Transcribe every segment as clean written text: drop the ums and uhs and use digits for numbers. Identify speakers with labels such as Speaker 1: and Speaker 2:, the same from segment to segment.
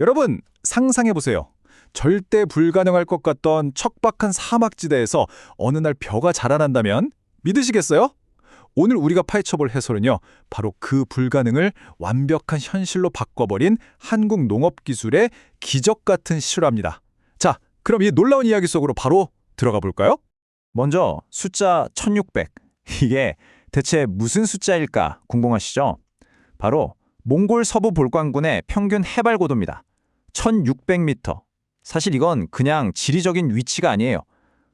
Speaker 1: 여러분, 상상해보세요. 절대 불가능할 것 같던 척박한 사막지대에서 어느 날 벼가 자라난다면 믿으시겠어요? 오늘 우리가 파헤쳐볼 해설은요, 바로 그 불가능을 완벽한 현실로 바꿔버린 한국 농업기술의 기적 같은 실화입니다. 자, 그럼 이 놀라운 이야기 속으로 바로 들어가 볼까요?
Speaker 2: 먼저 숫자 1600. 이게 대체 무슨 숫자일까 궁금하시죠? 바로 몽골 서부 볼관군의 평균 해발 고도입니다. 1600m. 사실 이건 그냥 지리적인 위치가 아니에요.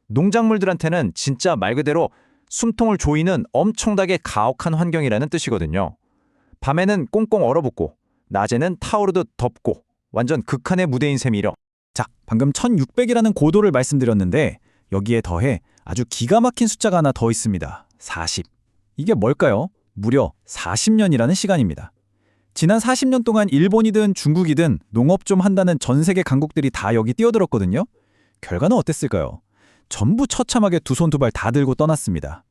Speaker 2: 농작물들한테는 진짜 말 그대로 숨통을 조이는 엄청나게 가혹한 환경이라는 뜻이거든요. 밤에는 꽁꽁 얼어붙고 낮에는 타오르듯 덥고 완전 극한의 무대인 셈이죠.
Speaker 3: 자, 방금 1600이라는 고도를 말씀드렸는데 여기에 더해 아주 기가 막힌 숫자가 하나 더 있습니다. 40. 이게 뭘까요? 무려 40년이라는 시간입니다. 지난 40년 동안 일본이든 중국이든 농업 좀 한다는 전 세계 강국들이 다 여기 뛰어들었거든요. 결과는 어땠을까요? 전부 처참하게 두 손 두 발 다 들고 떠났습니다.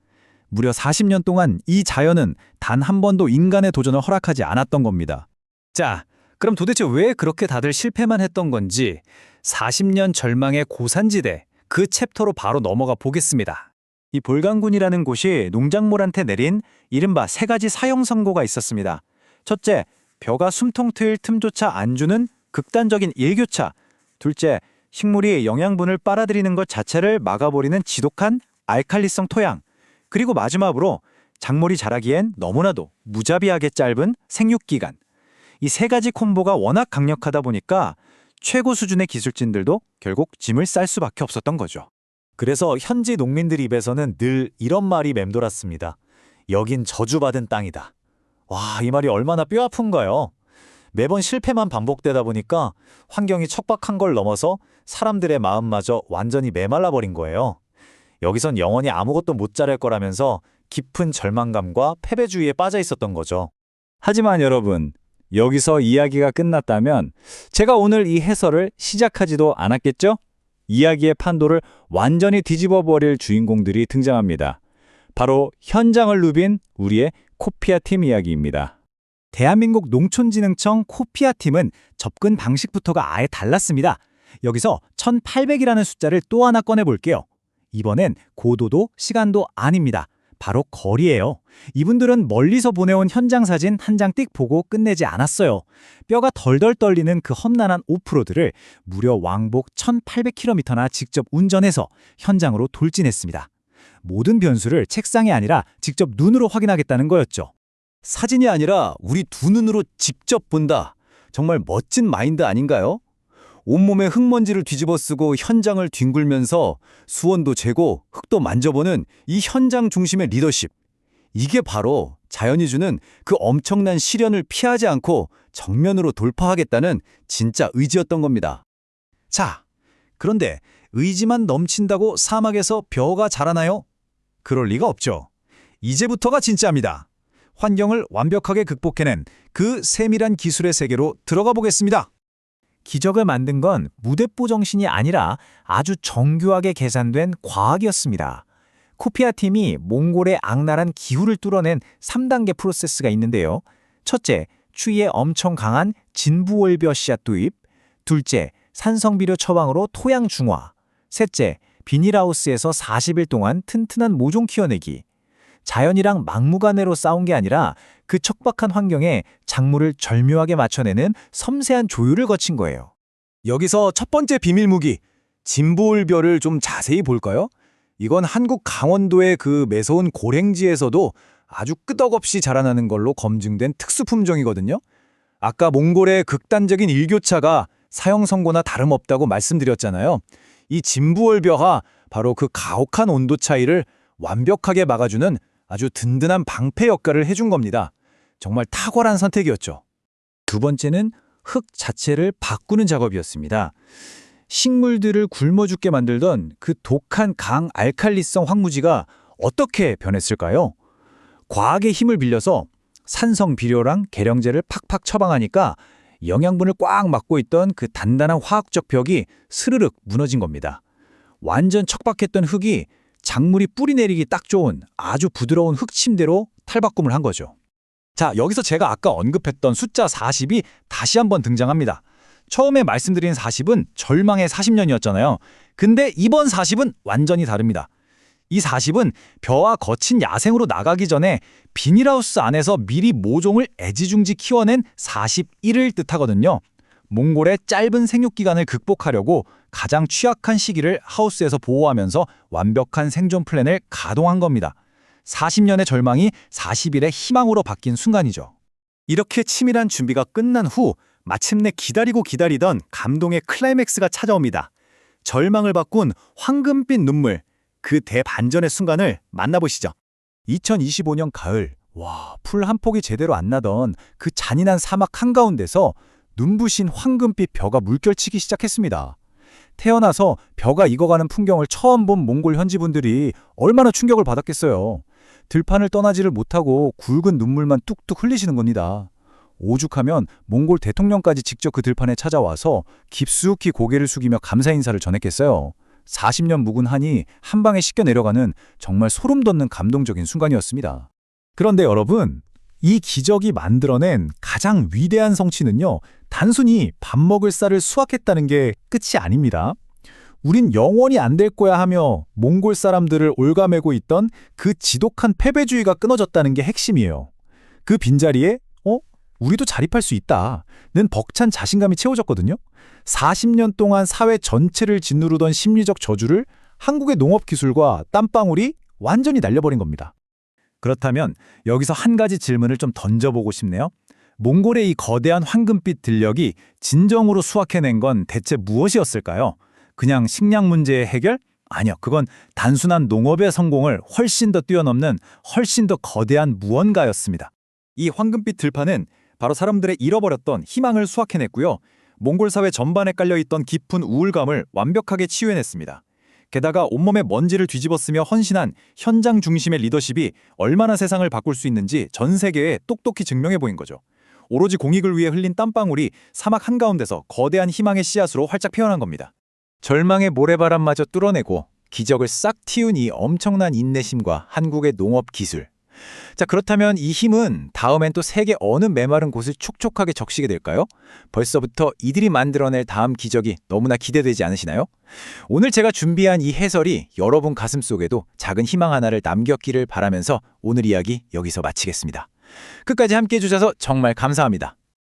Speaker 3: 무려 40년 동안 이 자연은 단 한 번도 인간의 도전을 허락하지 않았던 겁니다.
Speaker 4: 자, 그럼 도대체 왜 그렇게 다들 실패만 했던 건지 40년 절망의 고산지대, 그 챕터로 바로 넘어가 보겠습니다.
Speaker 2: 이 볼강군이라는 곳이 농작물한테 내린 이른바 세 가지 사형 선고가 있었습니다. 첫째, 벼가 숨통 트일 틈조차 안 주는 극단적인 일교차. 둘째, 식물이 영양분을 빨아들이는 것 자체를 막아버리는 지독한 알칼리성 토양. 그리고 마지막으로 작물이 자라기엔 너무나도 무자비하게 짧은 생육기간. 이 세 가지 콤보가 워낙 강력하다 보니까 최고 수준의 기술진들도 결국 짐을 쌀 수밖에 없었던 거죠. 그래서 현지 농민들 입에서는 늘 이런 말이 맴돌았습니다. 여긴 저주받은 땅이다. 와, 이 말이 얼마나 뼈아픈가요? 매번 실패만 반복되다 보니까 환경이 척박한 걸 넘어서 사람들의 마음마저 완전히 메말라버린 거예요. 여기선 영원히 아무것도 못 자랄 거라면서 깊은 절망감과 패배주의에 빠져 있었던 거죠.
Speaker 3: 하지만 여러분, 여기서 이야기가 끝났다면 제가 오늘 이 해설을 시작하지도 않았겠죠? 이야기의 판도를 완전히 뒤집어 버릴 주인공들이 등장합니다. 바로 현장을 누빈 우리의 코피아 팀 이야기입니다.
Speaker 4: 대한민국 농촌진흥청 코피아 팀은 접근 방식부터가 아예 달랐습니다. 여기서 1800이라는 숫자를 또 하나 꺼내볼게요. 이번엔 고도도 시간도 아닙니다. 바로 거리예요. 이분들은 멀리서 보내온 현장 사진 한 장 띡 보고 끝내지 않았어요. 뼈가 덜덜 떨리는 그 험난한 오프로드를 무려 왕복 1800km나 직접 운전해서 현장으로 돌진했습니다. 모든 변수를 책상이 아니라 직접 눈으로 확인하겠다는 거였죠.
Speaker 5: 사진이 아니라 우리 두 눈으로 직접 본다. 정말 멋진 마인드 아닌가요? 온몸에 흙먼지를 뒤집어 쓰고 현장을 뒹굴면서 수온도 재고 흙도 만져보는 이 현장 중심의 리더십. 이게 바로 자연이 주는 그 엄청난 시련을 피하지 않고 정면으로 돌파하겠다는 진짜 의지였던 겁니다.
Speaker 4: 자, 그런데 의지만 넘친다고 사막에서 벼가 자라나요? 그럴 리가 없죠. 이제부터가 진짜입니다. 환경을 완벽하게 극복해낸 그 세밀한 기술의 세계로 들어가 보겠습니다. 기적을 만든 건 무대뽀 정신이 아니라 아주 정교하게 계산된 과학이었습니다. 코피아 팀이 몽골의 악랄한 기후를 뚫어낸 3단계 프로세스가 있는데요. 첫째, 추위에 엄청 강한 진부월벼 씨앗 도입. 둘째, 산성비료 처방으로 토양 중화. 셋째, 비닐하우스에서 40일 동안 튼튼한 모종 키워내기. 자연이랑 막무가내로 싸운 게 아니라 그 척박한 환경에 작물을 절묘하게 맞춰내는 섬세한 조율을 거친 거예요.
Speaker 5: 여기서 첫 번째 비밀 무기, 진부울벼를 좀 자세히 볼까요? 이건 한국 강원도의 그 매서운 고랭지에서도 아주 끄떡없이 자라나는 걸로 검증된 특수 품종이거든요. 아까 몽골의 극단적인 일교차가 사형 선고나 다름없다고 말씀드렸잖아요. 이 진부울벼가 바로 그 가혹한 온도 차이를 완벽하게 막아주는 아주 든든한 방패 역할을 해준 겁니다. 정말 탁월한 선택이었죠.
Speaker 3: 두 번째는 흙 자체를 바꾸는 작업이었습니다. 식물들을 굶어 죽게 만들던 그 독한 강 알칼리성 황무지가 어떻게 변했을까요? 과학의 힘을 빌려서 산성 비료랑 계량제를 팍팍 처방하니까 영양분을 꽉 막고 있던 그 단단한 화학적 벽이 스르륵 무너진 겁니다. 완전 척박했던 흙이 작물이 뿌리 내리기 딱 좋은 아주 부드러운 흙침대로 탈바꿈을 한 거죠.
Speaker 1: 자, 여기서 제가 아까 언급했던 숫자 40이 다시 한번 등장합니다.
Speaker 3: 처음에 말씀드린 40은 절망의 40년이었잖아요. 근데 이번 40은 완전히 다릅니다. 이 40은 벼와 거친 야생으로 나가기 전에 비닐하우스 안에서 미리 모종을 애지중지 키워낸 41을 뜻하거든요. 몽골의 짧은 생육기간을 극복하려고 가장 취약한 시기를 하우스에서 보호하면서 완벽한 생존 플랜을 가동한 겁니다. 40년의 절망이 40일의 희망으로 바뀐 순간이죠.
Speaker 2: 이렇게 치밀한 준비가 끝난 후 마침내 기다리고 기다리던 감동의 클라이맥스가 찾아옵니다. 절망을 바꾼 황금빛 눈물, 그 대반전의 순간을 만나보시죠.
Speaker 3: 2025년 가을, 풀 한 폭이 제대로 안 나던 그 잔인한 사막 한가운데서 눈부신 황금빛 벼가 물결치기 시작했습니다. 태어나서 벼가 익어가는 풍경을 처음 본 몽골 현지분들이 얼마나 충격을 받았겠어요. 들판을 떠나지를 못하고 굵은 눈물만 뚝뚝 흘리시는 겁니다. 오죽하면 몽골 대통령까지 직접 그 들판에 찾아와서 깊숙이 고개를 숙이며 감사 인사를 전했겠어요. 40년 묵은 한이 한 방에 씻겨 내려가는 정말 소름 돋는 감동적인 순간이었습니다. 그런데 여러분, 이 기적이 만들어낸 가장 위대한 성취는요, 단순히 밥 먹을 쌀을 수확했다는 게 끝이 아닙니다. 우린 영원히 안 될 거야 하며 몽골 사람들을 올가매고 있던 그 지독한 패배주의가 끊어졌다는 게 핵심이에요. 그 빈자리에 우리도 자립할 수 있다는 벅찬 자신감이 채워졌거든요. 40년 동안 사회 전체를 짓누르던 심리적 저주를 한국의 농업 기술과 땀방울이 완전히 날려버린 겁니다. 그렇다면 여기서 한 가지 질문을 좀 던져보고 싶네요. 몽골의 이 거대한 황금빛 들녘이 진정으로 수확해낸 건 대체 무엇이었을까요? 그냥 식량 문제의 해결? 아니요, 그건 단순한 농업의 성공을 훨씬 더 뛰어넘는 훨씬 더 거대한 무언가였습니다. 이 황금빛 들판은 바로 사람들의 잃어버렸던 희망을 수확해냈고요. 몽골 사회 전반에 깔려있던 깊은 우울감을 완벽하게 치유해냈습니다. 게다가 온몸에 먼지를 뒤집어쓰며 헌신한 현장 중심의 리더십이 얼마나 세상을 바꿀 수 있는지 전 세계에 똑똑히 증명해 보인 거죠. 오로지 공익을 위해 흘린 땀방울이 사막 한가운데서 거대한 희망의 씨앗으로 활짝 피어난 겁니다. 절망의 모래바람마저 뚫어내고 기적을 싹 틔운 이 엄청난 인내심과 한국의 농업 기술. 자, 그렇다면 이 힘은 다음엔 또 세계 어느 메마른 곳을 촉촉하게 적시게 될까요? 벌써부터 이들이 만들어낼 다음 기적이 너무나 기대되지 않으시나요? 오늘 제가 준비한 이 해설이 여러분 가슴속에도 작은 희망 하나를 남겼기를 바라면서 오늘 이야기 여기서 마치겠습니다. 끝까지 함께해 주셔서 정말 감사합니다.